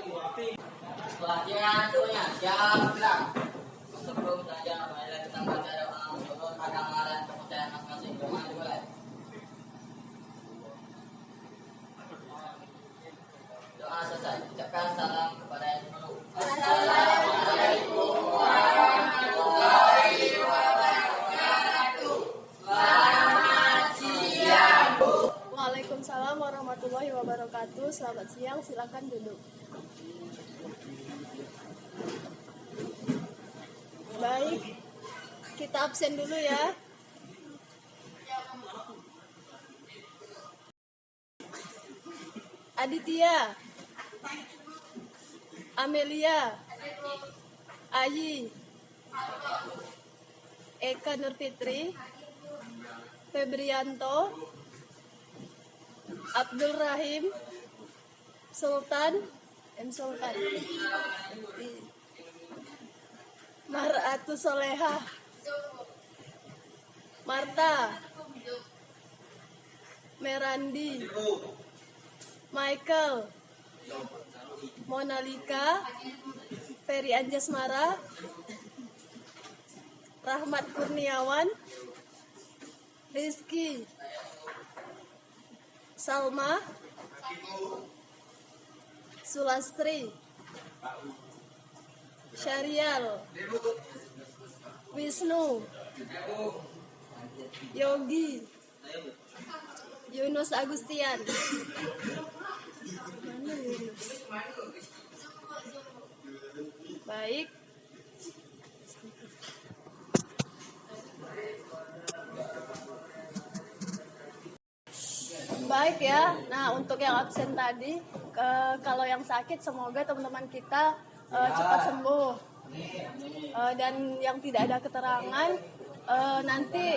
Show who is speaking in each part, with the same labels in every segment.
Speaker 1: Setelahnya semuanya siap gerak. Sebelum saja marilah kita baca doa menurut agama dan kepercayaan masing-masing. Doa dimulai. Doa selesai. Ucapkan salam kepada yang dulu. Assalamualaikum warahmatullahi wabarakatuh. Selamat siang.
Speaker 2: Waalaikumsalam warahmatullahi wabarakatuh. Selamat siang, silakan duduk. Baik, kita absen dulu ya. Aditya, Amelia, Ayi, Eka Nurfitri, Febrianto, Abdul Rahim, Sultan, Sultan, Maratu Soleha, Marta, Merandi, Michael, Monalika, Ferry Anjasmara, Rahmat Kurniawan, Rizky, Salma, Sulastri, Syarial, Wisnu, Yogi, Yunus Agustian. Mana Yunus? Baik. Baik ya. Nah, untuk yang absen tadi, kalau yang sakit semoga teman-teman kita cepat sembuh. Dan yang tidak ada keterangan nanti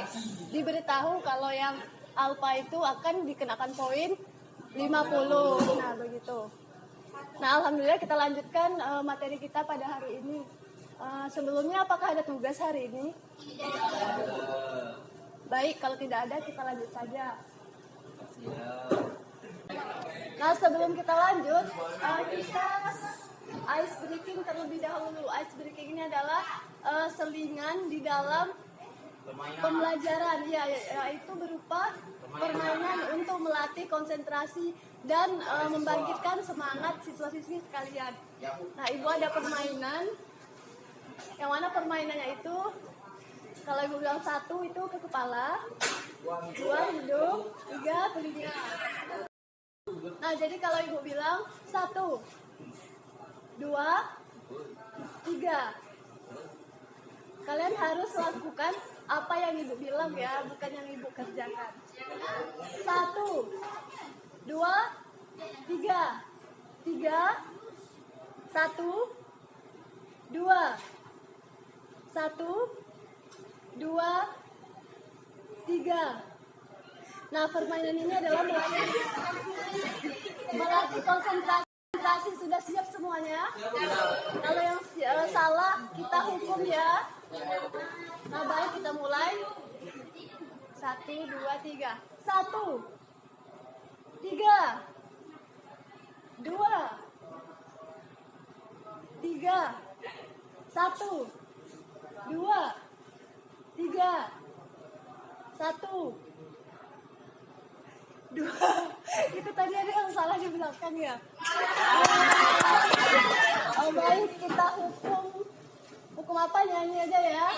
Speaker 2: diberitahu kalau yang alfa itu akan dikenakan poin 50. Nah, begitu. Nah, alhamdulillah kita lanjutkan materi kita pada hari ini. Sebelumnya apakah ada tugas hari ini? Baik, kalau tidak ada kita lanjut saja. Nah, sebelum kita lanjut, kita ice breaking terlebih dahulu. Ice breaking ini adalah selingan di dalam pembelajaran, yaitu berupa permainan untuk melatih konsentrasi dan membangkitkan semangat siswa-siswi sekalian. Nah, Ibu ada permainan. Yang mana permainannya itu, kalau Ibu bilang 1 itu ke kepala, 2 hidung, 3 telinga. Nah, jadi kalau Ibu bilang 1, 2, 3, kalian harus lakukan apa yang Ibu bilang ya, bukan yang Ibu kerjakan. 1, 2, 3, 1, 2, 2, 3. Nah, permainan ini adalah melatih konsentrasi. Sudah siap semuanya? Kalau yang salah kita hukum ya. Nah, baik, kita mulai. 1, 2, 3. 1, 3, 2, 3, 1, 2, 3, 1, 2. Itu tadi ada yang salah di belakang ya. Oh, baik, kita hukum apa, nyanyi aja ya.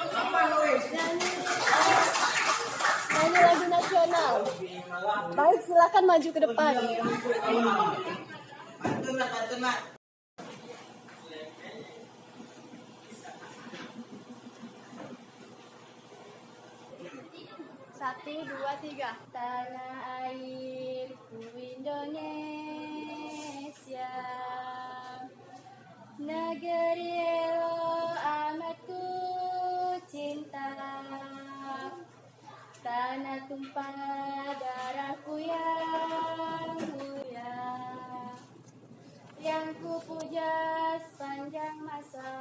Speaker 2: Nyanyi lagu nasional. Baik, silakan maju ke depan. Satu, dua, tiga. Tanah airku Indonesia, negeri lo amat ku cinta. Tanah tumpah darahku yang mulia, yang ku puja sepanjang masa.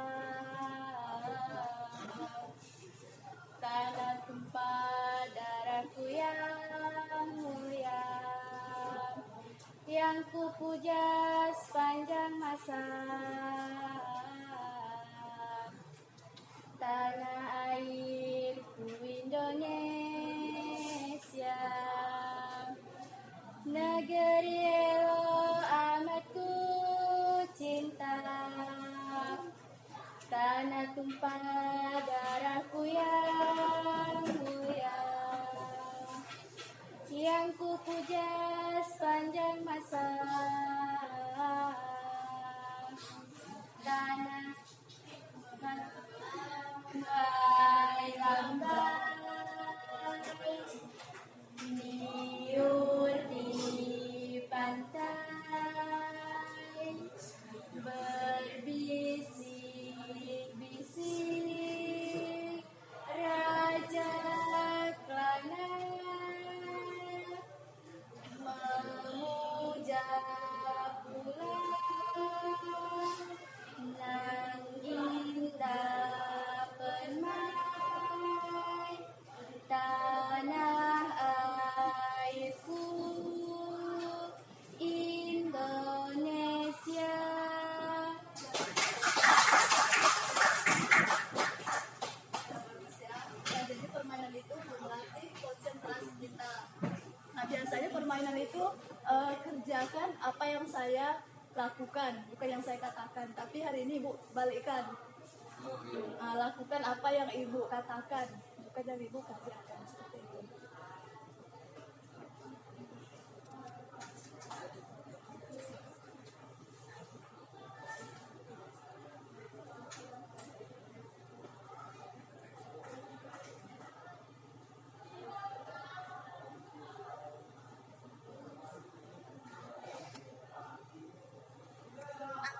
Speaker 2: Tanah tumpah darahku yang mulia, yang kupuja sepanjang masa. Tanah airku Indonesia, negeri elo amat ku cinta. Tanah tumpah darahku yang mulia, yang kupuja sepanjang masa. Tanah lambai lambai niur di pantai, berbisik-bisik raja Klana memuja pula nan indah permai tanah airku Indonesia. Nah, jadi permainan itu melatih konsentrasi kita. Nah, biasanya permainan itu kerjakan apa yang saya lakukan, bukan yang saya katakan. Tapi hari ini Ibu balikkan. Lakukan apa yang Ibu katakan, bukan yang Ibu kerjakan. Seperti itu.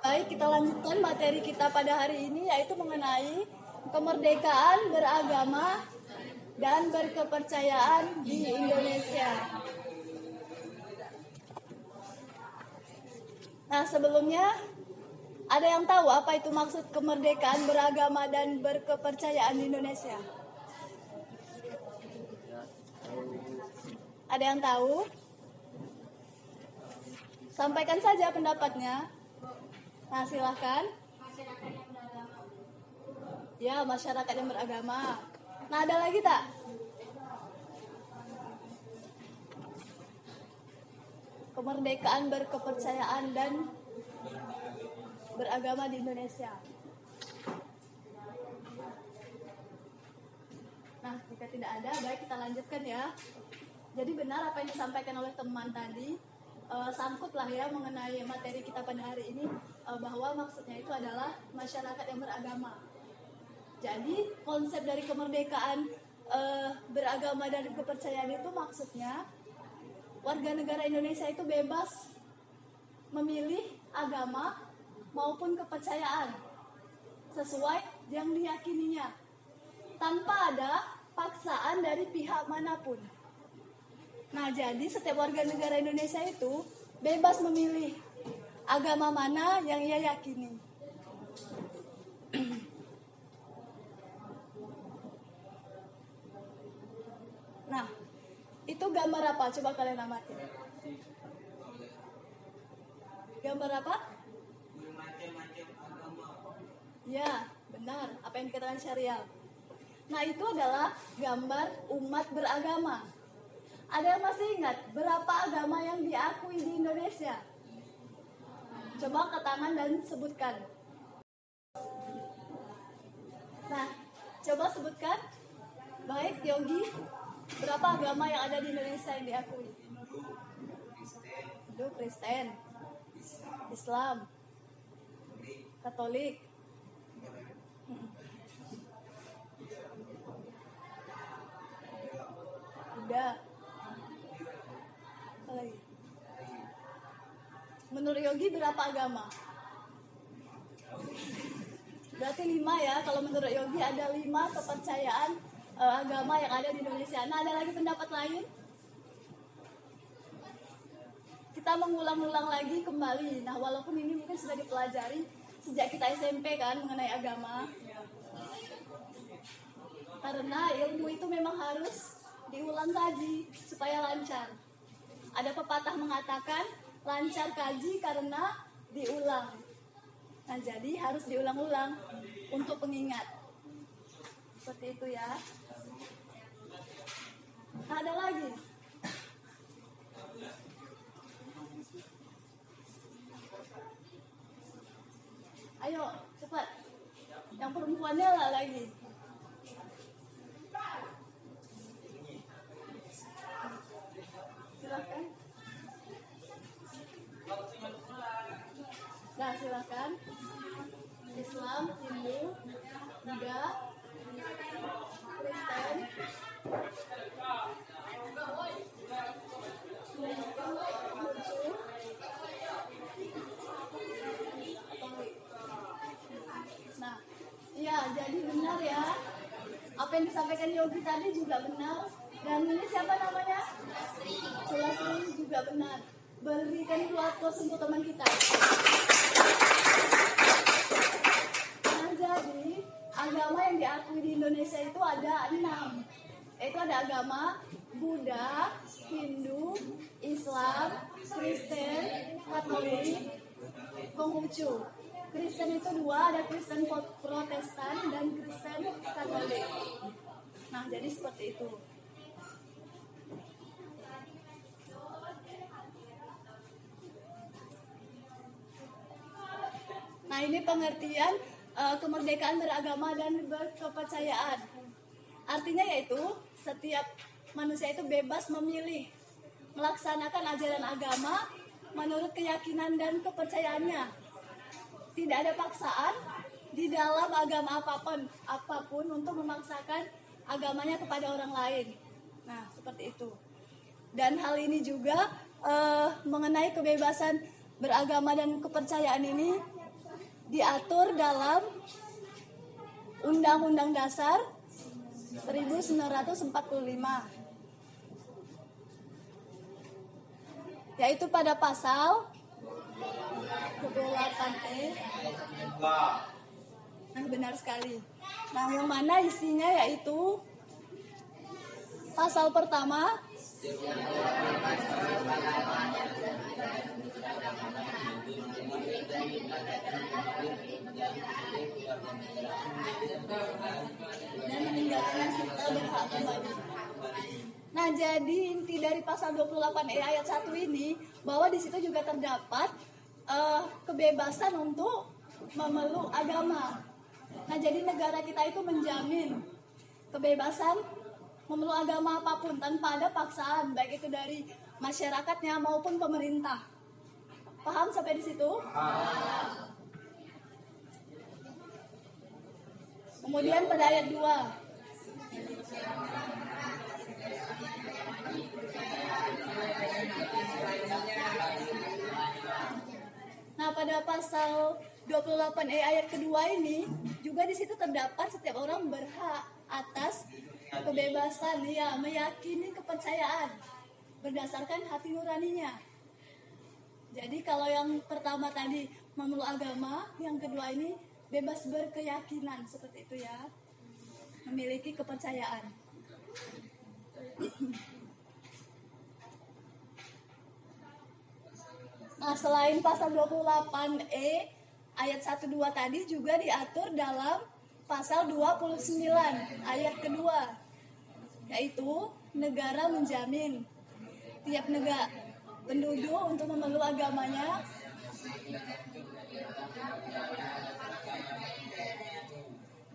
Speaker 2: Baik, kita lanjutkan materi kita pada hari ini, yaitu mengenai kemerdekaan beragama dan berkepercayaan di Indonesia. Nah, sebelumnya ada yang tahu apa itu maksud kemerdekaan beragama dan berkepercayaan di Indonesia? Ada yang tahu? Sampaikan saja pendapatnya. Nah, silahkan. Ya, masyarakat yang beragama. Nah, ada lagi tak? Kemerdekaan berkepercayaan dan beragama di Indonesia. Nah, jika tidak ada, baik kita lanjutkan ya. Jadi benar apa yang disampaikan oleh teman tadi, sangkutlah ya mengenai materi kita pada hari ini, bahwa maksudnya itu adalah masyarakat yang beragama. Jadi konsep dari kemerdekaan beragama dan kepercayaan itu maksudnya warga negara Indonesia itu bebas memilih agama maupun kepercayaan sesuai yang diyakininya, tanpa ada paksaan dari pihak manapun. Nah, jadi setiap warga negara Indonesia itu bebas memilih agama mana yang ia yakini. Nah, itu gambar apa? Coba kalian amati. Gambar apa?
Speaker 1: Macam-macam agama.
Speaker 2: Ya, benar. Apa yang dikatakan Syariah. Nah, itu adalah gambar umat beragama. Ada yang masih ingat berapa agama yang diakui di Indonesia? Coba angkat tangan dan sebutkan. Nah, coba sebutkan. Baik, Yogi, berapa agama yang ada di Indonesia yang diakui? Hindu, Kristen, Islam, Katolik. Udah. Apa lagi? Menurut Yogi berapa agama? Berarti 5 ya. Kalau menurut Yogi ada 5 kepercayaan agama yang ada di Indonesia. Nah, ada lagi pendapat lain? Kita mengulang-ulang lagi kembali. Nah, walaupun ini mungkin sudah dipelajari sejak kita SMP kan mengenai agama. Karena ilmu itu memang harus diulang kaji supaya lancar. Ada pepatah mengatakan lancar kaji karena diulang. Nah, jadi harus diulang-ulang untuk pengingat. Seperti itu ya. Nah, ada lagi. Ayo, cepat. Yang perempuannya lah lagi. Silakan. Nah, silakan. Islam, Hindu, Buddha, Kristen, Konghucu, Katolik. Nah, iya, jadi benar ya. Apa yang disampaikan Yogi tadi juga benar. Dan ini siapa namanya? Sulastri juga benar. Berikan dulu aplaus untuk teman kita. Nah, jadi agama yang diakui di Indonesia itu ada 6. Itu ada agama Buddha, Hindu, Islam, Kristen, Katolik, Konghucu. Kristen itu 2, ada Kristen Protestan dan Kristen Katolik. Nah, jadi seperti itu. Nah, ini pengertian kemerdekaan beragama dan berkepercayaan. Artinya yaitu setiap manusia itu bebas memilih melaksanakan ajaran agama menurut keyakinan dan kepercayaannya. Tidak ada paksaan di dalam agama apapun untuk memaksakan agamanya kepada orang lain. Nah, seperti itu. Dan hal ini juga mengenai kebebasan beragama dan kepercayaan ini diatur dalam Undang-Undang Dasar 1945, yaitu pada pasal 28E. Nah, benar sekali. Nah, yang mana isinya yaitu pasal pertama dan meninggalkan serta berhak kembali. Nah, jadi inti dari pasal 28E ayat 1 ini bahwa di situ juga terdapat kebebasan untuk memeluk agama. Nah, jadi negara kita itu menjamin kebebasan memeluk agama apapun tanpa ada paksaan, baik itu dari masyarakatnya maupun pemerintah. Paham sampai di situ? Kemudian pada ayat 2. Nah, pada pasal 28E ayat kedua ini juga di situ terdapat setiap orang berhak atas kebebasan ya meyakini kepercayaan berdasarkan hati nuraninya. Jadi kalau yang pertama tadi memeluk agama, yang kedua ini bebas berkeyakinan, seperti itu ya. Memiliki kepercayaan. Nah, selain pasal 28E ayat 1-2 tadi juga diatur dalam pasal 29 ayat kedua, yaitu negara menjamin tiap negara penduduk untuk memeluk agamanya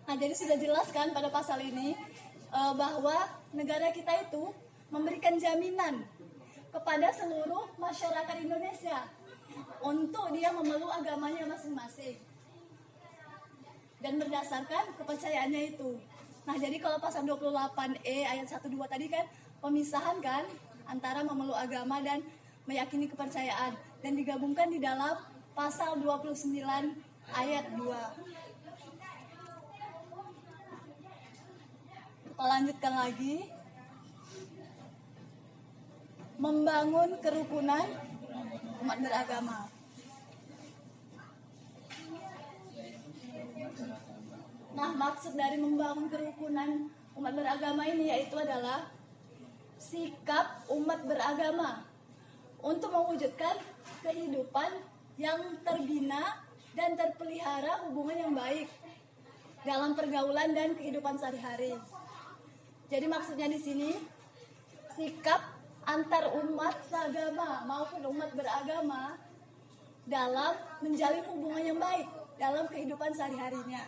Speaker 2: Nah, jadi sudah jelas kan pada pasal ini bahwa negara kita itu memberikan jaminan kepada seluruh masyarakat Indonesia untuk dia memeluk agamanya masing-masing dan berdasarkan kepercayaannya itu. Nah, jadi kalau pasal 28E ayat 1-2 tadi kan pemisahan kan antara memeluk agama dan meyakini kepercayaan dan digabungkan di dalam pasal 29 ayat 2. Kita lanjutkan lagi. Membangun kerukunan umat beragama. Nah, maksud dari membangun kerukunan umat beragama ini yaitu adalah sikap umat beragama untuk mewujudkan kehidupan yang terbina dan terpelihara hubungan yang baik dalam pergaulan dan kehidupan sehari-hari. Jadi maksudnya di sini sikap antar umat seagama maupun umat beragama dalam menjalin hubungan yang baik dalam kehidupan sehari-harinya.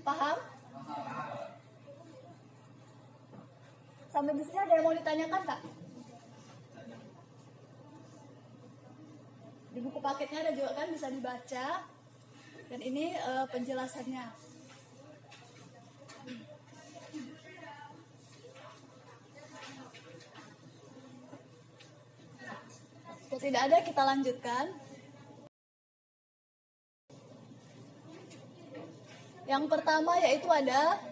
Speaker 2: Paham? Sampai di sini ada yang mau ditanyakan, Kak? Di buku paketnya ada juga kan, bisa dibaca. Dan ini penjelasannya. Kalau tidak ada, kita lanjutkan. Yang pertama yaitu ada.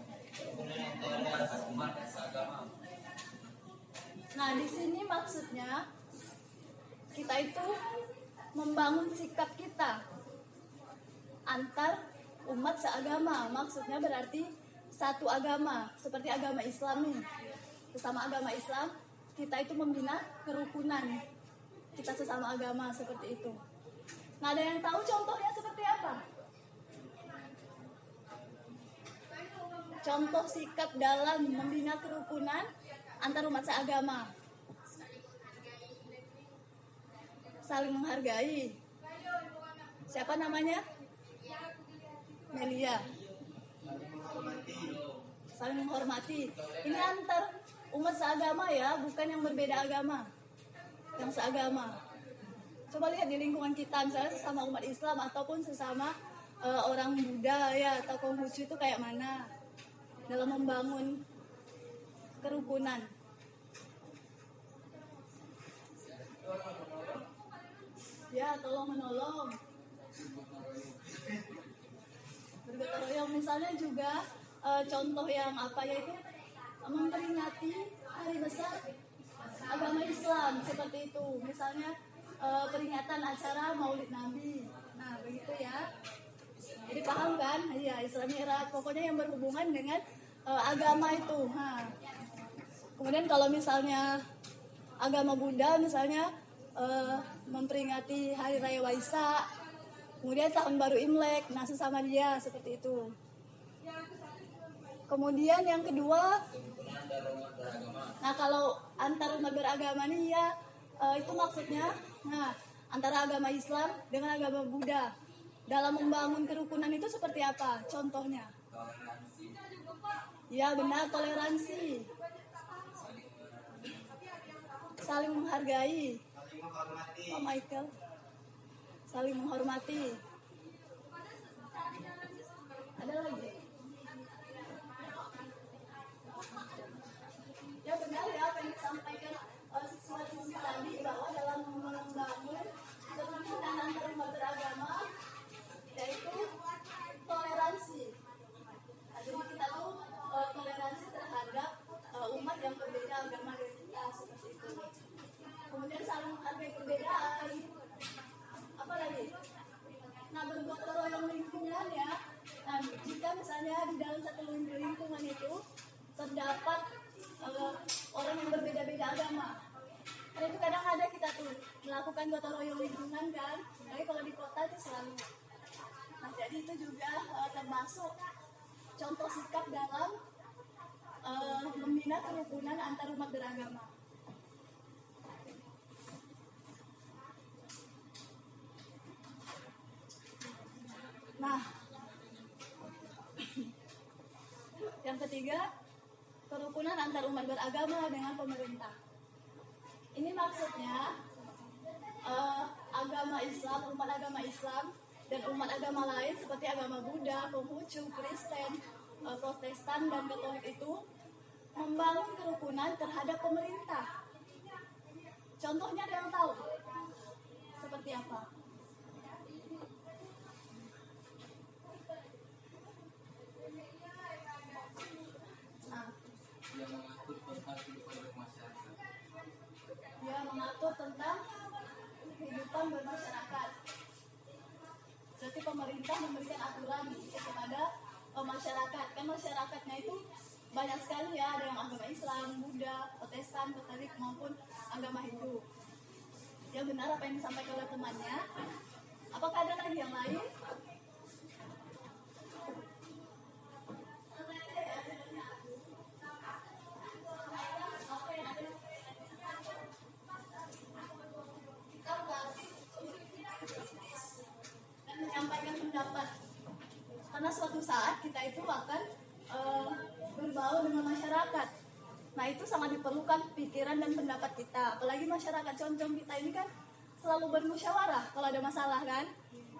Speaker 2: Nah, di sini maksudnya kita itu membangun sikap kita antar umat seagama. Maksudnya berarti satu agama, seperti agama Islam nih. Sesama agama Islam, kita itu membina kerukunan. Kita sesama agama seperti itu. Nah, ada yang tahu contohnya seperti apa? Contoh sikap dalam membina kerukunan antar umat seagama. Saling menghargai. Siapa namanya? Melia. Saling menghormati. Ini antar umat seagama ya, bukan yang berbeda agama. Yang seagama. Coba lihat di lingkungan kita, misalnya sesama umat Islam ataupun sesama orang Buddha ya, atau Konghucu itu kayak mana dalam membangun kerukunan. Ya, tolong menolong. Bergotong royong misalnya juga contoh yang apa, yaitu memperingati hari besar agama Islam seperti itu. Misalnya peringatan acara Maulid Nabi. Nah, begitu ya. Jadi paham kan? Iya, Isra Mi'raj. Pokoknya yang berhubungan dengan agama itu. Kemudian kalau misalnya agama Buddha misalnya memperingati Hari Raya Waisak, kemudian Tahun Baru Imlek, nah sesama dia seperti itu. Kemudian yang kedua, nah kalau antar umat beragama nih ya, itu maksudnya, nah antara agama Islam dengan agama Buddha dalam membangun kerukunan itu seperti apa? Contohnya? Ya benar, toleransi, saling menghargai. Oh Michael, saling menghormati. Ada lagi? Ya benar ya apa yang disampaikan siswa-siswi tadi, bahwa dalam membangun kerukunan antar umat beragama yaitu toleransi. Nah, jadi kita tuh toleransi terhadap umat yang berbeda agama dari kita seperti itu. Kemudian saling menghargai perbedaan. Apa lagi? Nah, bergotong royong lingkungan ya. Nah, jika misalnya di dalam satu lingkungan itu terdapat orang yang berbeda-beda agama, karena itu kadang ada kita tuh melakukan gotong royong lingkungan kan. Tapi kalau di kota itu selalu. Nah, jadi itu juga termasuk contoh sikap dalam membina kerukunan antar umat beragama. Nah, yang ketiga, kerukunan antar umat beragama dengan pemerintah. Ini maksudnya agama Islam, umat agama Islam dan umat agama lain seperti agama Buddha, Konghucu, Kristen, Protestan dan Katolik itu membangun kerukunan terhadap pemerintah. Contohnya ada yang tahu? Seperti apa? Dia mengatur tentang kehidupan bermasyarakat. Berarti pemerintah memberikan aturan kepada masyarakat. Kan masyarakatnya itu banyak sekali ya, ada yang agama Islam, Buddha, Protestan, Katolik maupun agama Hindu. Ya benar apa yang disampaikan oleh temannya. Apakah ada lagi yang lain? Dan menyampaikan pendapat. Karena suatu saat kita itu akan berbaur dengan masyarakat. Nah itu sangat diperlukan pikiran dan pendapat kita. Apalagi masyarakat Concong kita ini kan selalu bermusyawarah kalau ada masalah kan.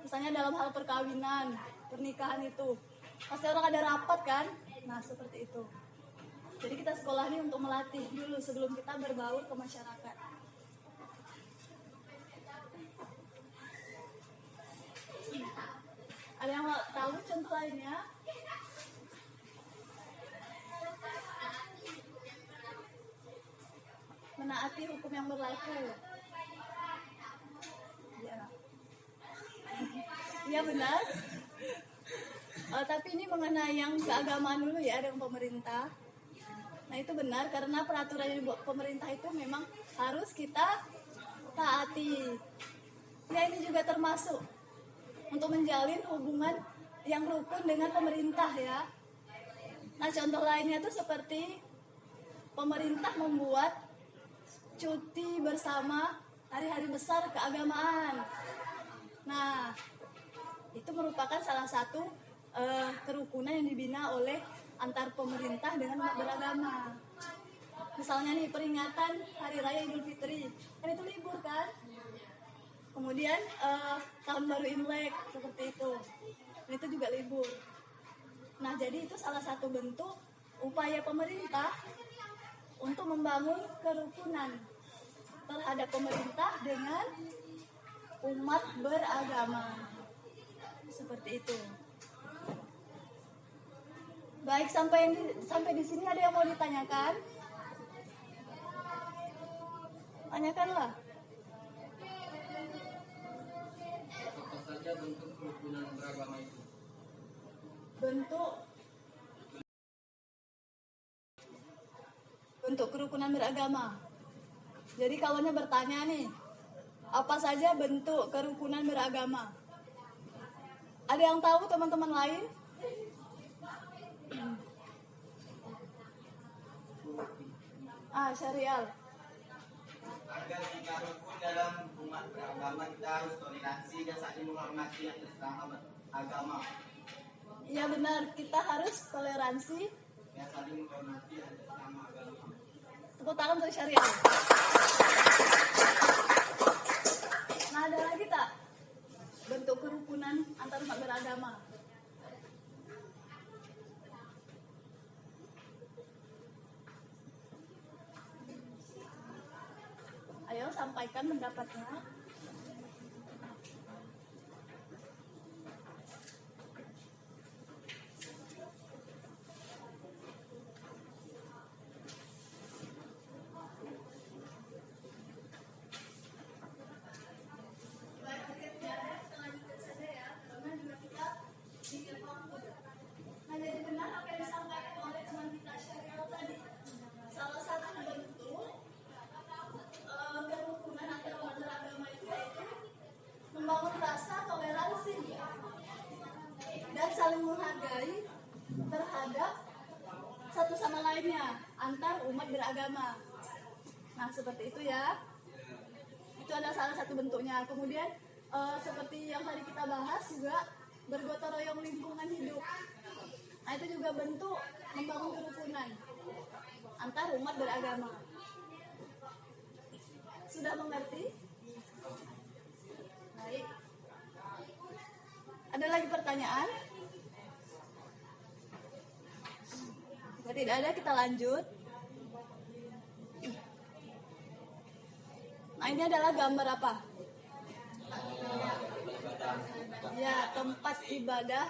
Speaker 2: Misalnya dalam hal perkawinan, pernikahan itu pasti orang ada rapat kan. Nah seperti itu. Jadi kita sekolah ini untuk melatih dulu sebelum kita berbaur ke masyarakat. Ada yang tahu contoh lainnya? Menaati hukum yang berlaku. Ya, ya benar. Tapi ini mengenai yang keagamaan dulu ya, ada yang pemerintah. Nah itu benar karena peraturan yang dibuat pemerintah itu memang harus kita taati. Ya ini juga termasuk untuk menjalin hubungan yang rukun dengan pemerintah ya. Nah contoh lainnya itu seperti pemerintah membuat cuti bersama hari-hari besar keagamaan. Nah itu merupakan salah satu kerukunan yang dibina oleh antar pemerintah dengan umat beragama. Misalnya nih peringatan Hari Raya Idul Fitri, kan itu libur kan? Kemudian tahun baru Imlek seperti itu, dan itu juga libur. Nah jadi itu salah satu bentuk upaya pemerintah untuk membangun kerukunan terhadap pemerintah dengan umat beragama seperti itu. Baik, sampai di sini ada yang mau ditanyakan? Tanyakanlah.
Speaker 1: Apa saja bentuk kerukunan beragama itu?
Speaker 2: Bentuk kerukunan beragama. Jadi kawannya bertanya nih, apa saja bentuk kerukunan beragama? Ada yang tahu teman-teman lain? Syarial.
Speaker 3: Agar kita rukun dalam umat beragama, kita harus toleransi dan saling menghormati yang sesama agama.
Speaker 2: Iya benar, kita harus toleransi
Speaker 3: Dan saling menghormati yang sesama agama.
Speaker 2: Tepuk tangan untuk syariah. Nah ada lagi tak bentuk kerukunan antar umat beragama? Ayo sampaikan pendapatnya. Nah, jadi benar apa yang disampaikan oleh teman kita Syariah tadi. Salah satu bentuk kerukunan antar umat beragama itu yaitu membangun rasa toleransi dan saling menghargai terhadap satu sama lainnya antar umat beragama. Nah, seperti itu ya. Itu adalah salah satu bentuknya. Kemudian seperti yang tadi kita bahas juga bergotong royong lingkungan hidup. Nah itu juga bentuk membangun kerukunan antar umat beragama. Sudah mengerti? Baik. Ada lagi pertanyaan? Jika tidak ada kita lanjut. Nah ini adalah gambar apa? Ya, tempat ibadah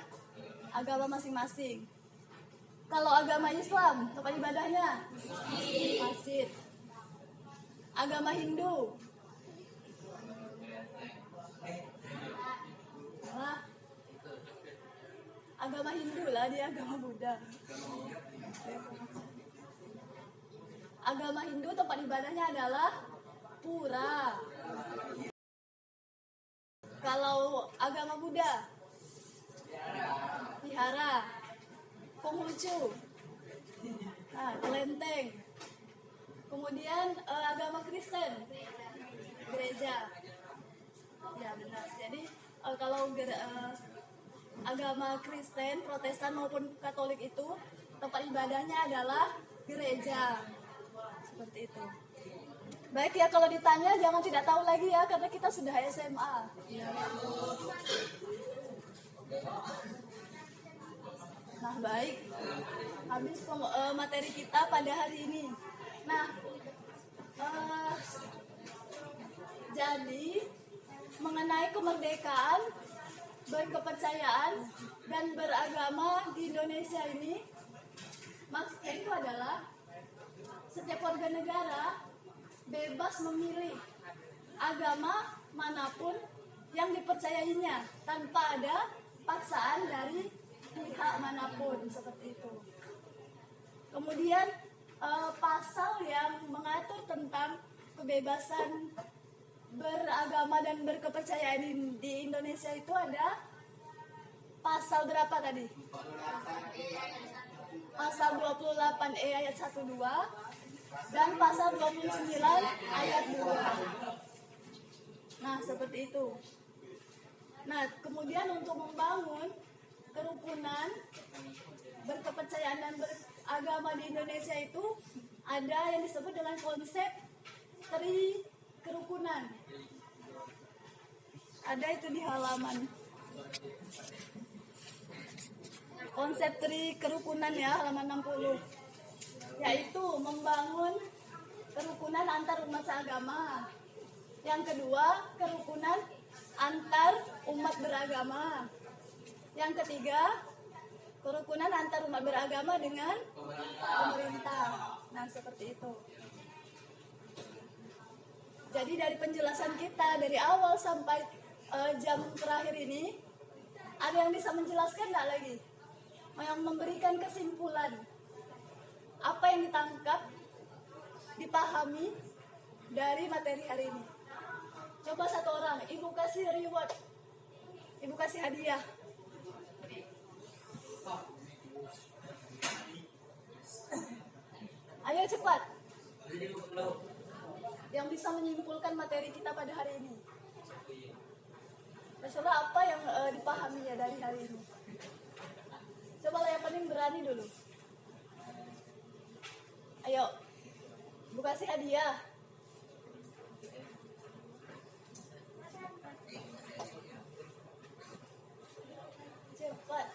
Speaker 2: agama masing-masing. Kalau agama Islam, tempat ibadahnya masjid. Agama Hindu, agama Hindu lah, dia agama Buddha. Agama Hindu tempat ibadahnya adalah pura. Kalau agama Buddha, vihara. Konghucu, nah, kelenteng. Kemudian agama Kristen, gereja. Ya benar. Jadi kalau agama Kristen, Protestan maupun Katolik itu tempat ibadahnya adalah gereja. Seperti itu. Baik ya, kalau ditanya jangan tidak tahu lagi ya, karena kita sudah SMA. Nah baik, habis materi kita pada hari ini. Nah, jadi mengenai kemerdekaan, berkepercayaan, dan beragama di Indonesia ini, maksudnya itu adalah setiap warga negara bebas memilih agama manapun yang dipercayainya tanpa ada paksaan dari pihak manapun, seperti itu. Kemudian pasal yang mengatur tentang kebebasan beragama dan berkepercayaan di Indonesia itu ada pasal berapa tadi? Pasal 28E ayat 1 2 dan pasal 29 ayat 2. Nah, seperti itu. Nah, kemudian untuk membangun kerukunan, berkepercayaan dan beragama di Indonesia itu ada yang disebut dengan konsep tri kerukunan. Ada itu di halaman. Konsep tri kerukunan ya, halaman 60. Yaitu membangun kerukunan antar umat seagama. Yang kedua, kerukunan antar umat beragama. Yang ketiga, kerukunan antar umat beragama dengan pemerintah. Nah, seperti itu. Jadi dari penjelasan kita dari awal sampai jam terakhir ini, ada yang bisa menjelaskan nggak lagi? Yang memberikan kesimpulan apa yang ditangkap, dipahami dari materi hari ini. Coba satu orang, ibu kasih reward, ibu kasih hadiah. Ayo cepat. Yang bisa menyimpulkan materi kita pada hari ini. Terserah apa yang dipahaminya dari hari ini. Coba yang paling berani dulu. Ayo, ibu kasih hadiah. Cepat.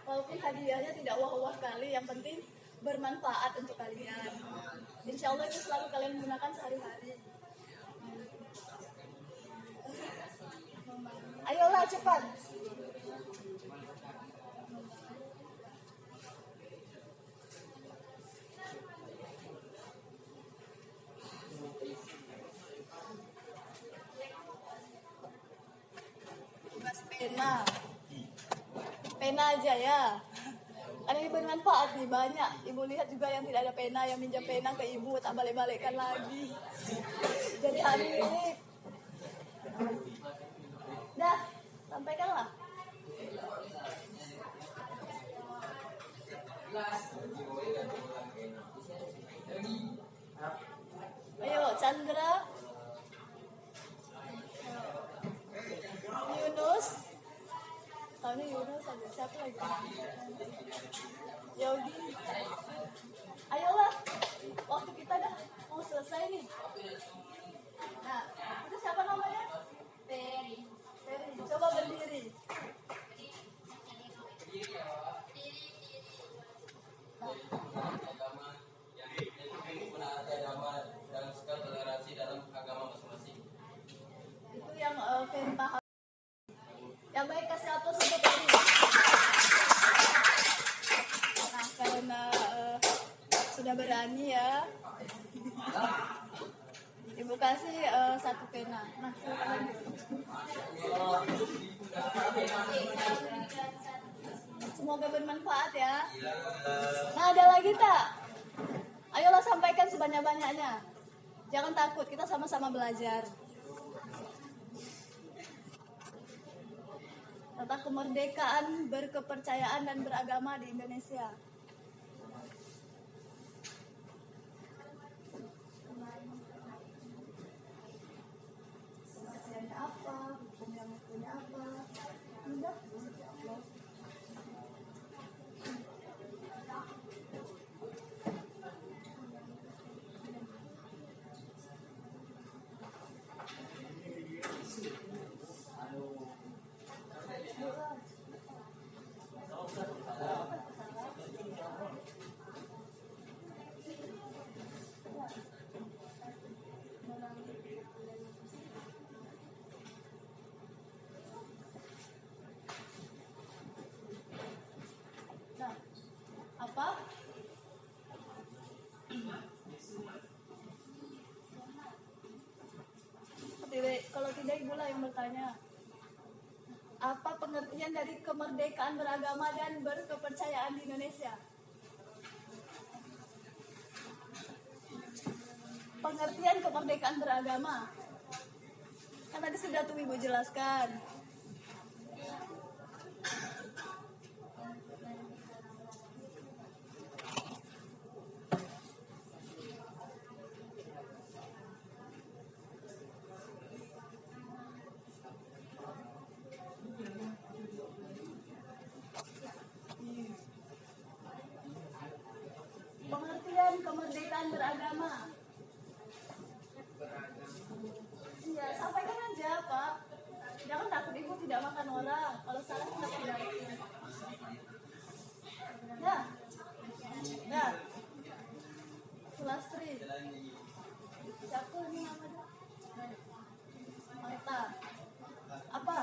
Speaker 2: Walaupun hadiahnya tidak wah-wah kali, yang penting bermanfaat untuk kalian. Insya Allah itu selalu kalian gunakan sehari-hari. Ayolah cepat. Tugas pena. Pena aja ya. Ada yang bermanfaat nih, banyak. Ibu lihat juga yang tidak ada pena, yang minjam pena ke ibu, tak balik-balikkan lagi. Jadi hari ini, dah, sampaikanlah. Ayo, Chandra, Yunus, tahunnya Yunus aja, siapa lagi? Yogi, ayolah, waktu kita dah mau selesai nih. Nah, itu siapa namanya? Terry. Terry, coba berdiri. Itu yang Ferry paham. Yang baik kasih aplaus untuk Ferry. Nah, karena sudah berani ya. Ibu kasih satu pena. Nah, silakan. Semoga bermanfaat ya. Nah, ada lagi tak? Ayolah sampaikan sebanyak-banyaknya. Jangan takut, kita sama-sama belajar. tentang kemerdekaan berkepercayaan dan beragama di Indonesia. Ada apa? Hukumnya apa? Udah. Nah, apa? Kalau tidak ibulah yang bertanya. Apa pengertian dari kemerdekaan beragama dan berkepercayaan di Indonesia? Pengertian kemerdekaan beragama. Kan tadi sudah tuh Ibu jelaskan. Pengertian kemerdekaan beragama. Iya, sampaikan aja, Pak. Jangan takut Ibu tidak makan orang. Kalau salah kita tidak. Nah, nah, Sulastri. Siapa ini namanya? Marta. Apa?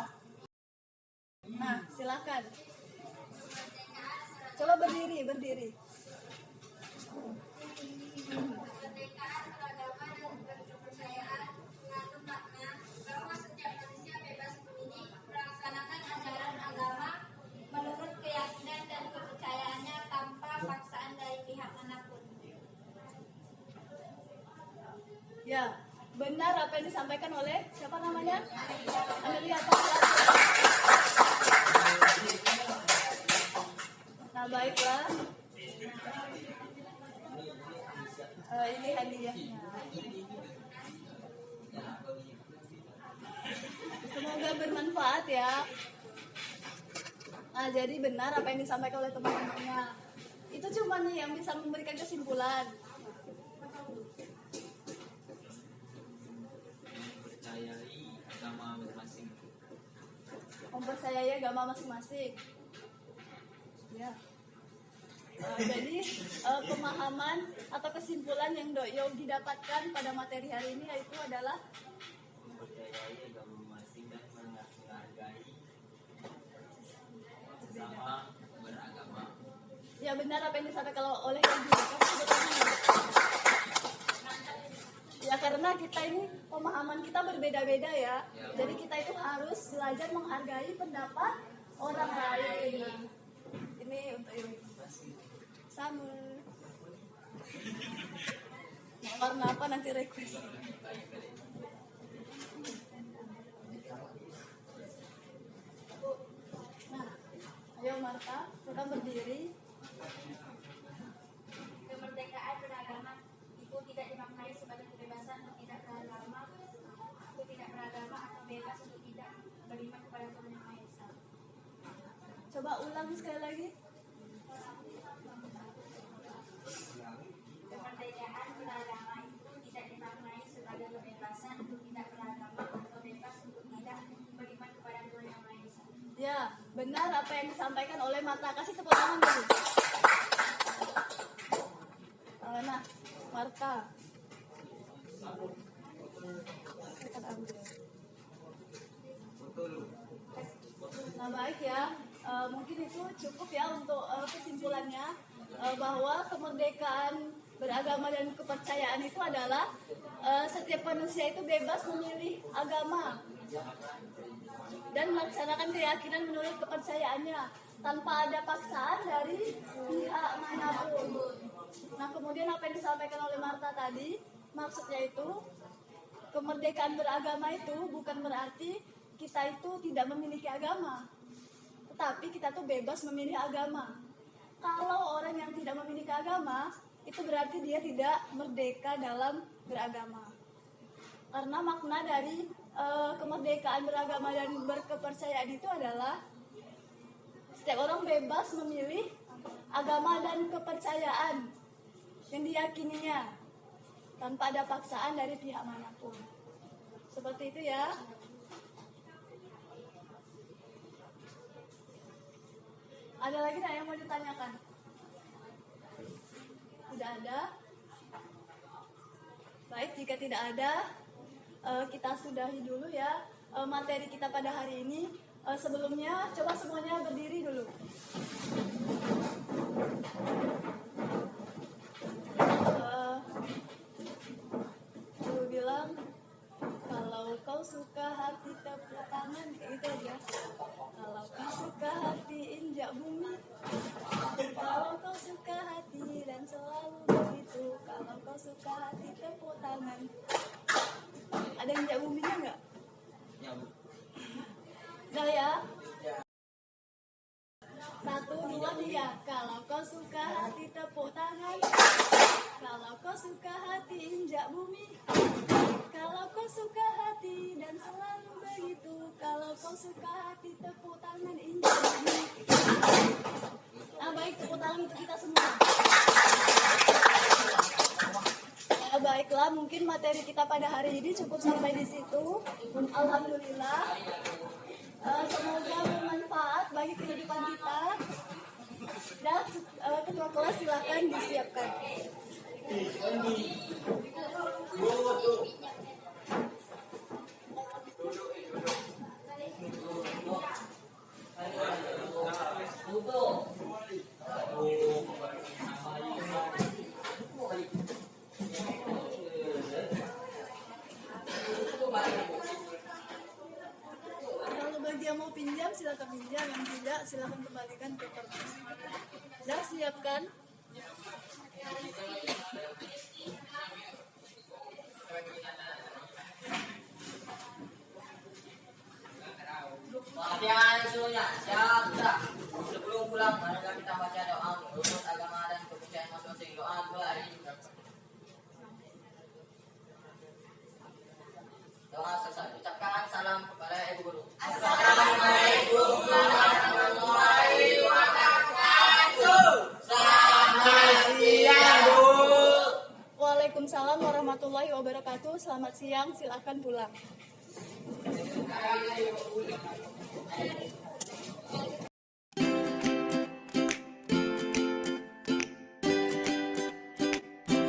Speaker 2: Nah, silakan. Coba berdiri.
Speaker 4: Kemerdekaan beragama dan berkepercayaan mengandung makna bahwa setiap manusia bebas memilih melaksanakan ajaran agama menurut keyakinan dan kepercayaannya tanpa paksaan dari pihak manapun.
Speaker 2: Ya, benar apa yang disampaikan oleh siapa namanya? Amelia. Nah, baiklah. Ini hadiahnya. Semoga bermanfaat ya. Nah, jadi benar apa yang disampaikan oleh teman-temannya. Itu cuma nih yang bisa memberikan kesimpulan.
Speaker 3: Mempercayai agama masing-masing.
Speaker 2: Mempercayai agama masing-masing. Ya. Jadi pemahaman atau kesimpulan yang Yogi dapatkan pada materi hari ini yaitu adalah
Speaker 3: Mempercayai agama masing dan menghargai sesama beragama.
Speaker 2: ya benar apa yang disampaikan oleh Yogi. Ya karena kita ini pemahaman kita berbeda-beda ya. Jadi kita itu harus belajar menghargai pendapat orang lain. Ini untuk Yogi. Sama. Mau warna apa nanti request. Nah, ayo Marta, kita berdiri.
Speaker 4: Kemerdekaan beragama itu tidak dimaknai sebagai kebebasan untuk tidak beragama, atau bebas untuk tidak beriman kepada Tuhan Yang Maha Esa.
Speaker 2: Coba ulang sekali lagi.
Speaker 4: Kemerdekaan beragama itu tidak dimaknai sebagai kebebasan untuk tidak beragama atau bebas untuk tidak beriman kepada Tuhan Yang Maha Esa.
Speaker 2: Ya, benar apa yang disampaikan oleh Marta. Kasih tepuk tangan dulu. Nah, Marta. Kita ambil. Nah, baik ya. Mungkin itu cukup ya untuk kesimpulannya bahwa kemerdekaan beragama dan kepercayaan itu adalah setiap manusia itu bebas memilih agama dan melaksanakan keyakinan menurut kepercayaannya tanpa ada paksaan dari pihak manapun. Nah, kemudian apa yang disampaikan oleh Marta tadi, maksudnya itu kemerdekaan beragama itu bukan berarti kita itu tidak memiliki agama. tetapi kita tuh bebas memilih agama. Kalau orang yang tidak memiliki agama, itu berarti dia tidak merdeka dalam beragama. Karena makna dari kemerdekaan beragama dan berkepercayaan itu adalah setiap orang bebas memilih agama dan kepercayaan yang diyakininya tanpa ada paksaan dari pihak manapun. Seperti itu ya. Ada lagi nggak yang mau ditanyakan? Tidak ada. Baik, jika tidak ada, kita sudahi dulu ya materi kita pada hari ini. Sebelumnya, coba semuanya berdiri dulu. Guru bilang, kalau kau suka hati tepuk tangan, kayak gitu aja. Kalau kau suka hati injak bumi, kalau kau suka hati dan selalu begitu, kalau kau suka hati tepuk tangan. Ada injak buminya nggak? Nggak ya? 1, 2, 3. Kalau kau suka hati tepuk tangan, kalau kau suka hati injak bumi, kalau kau suka hati dan selalu begitu, kalau kau suka hati tepuk tangan injak bumi. Nah baik, tepuk tangan untuk kita semua. Baiklah, mungkin materi kita pada hari ini cukup sampai di situ. Alhamdulillah. Semoga bermanfaat bagi kehidupan kita. Dan ketua kelas silakan disiapkan. Kalau bagi yang mau pinjam silakan pinjam, yang tidak silakan kembalikan ke kertas. Dah siapkan.
Speaker 1: Latihan seluruhnya, siap, sudah. Sebelum pulang, marilah kita baca doa menurut agama dan kepercayaan masing-masing. Doa mulai. Doa selesai. Ucapkan salam kepada ibu guru. Assalamualaikum warahmatullahi wabarakatuh. Selamat siang, Bu.
Speaker 2: Waalaikumsalam warahmatullahi wabarakatuh. Selamat siang, silakan pulang.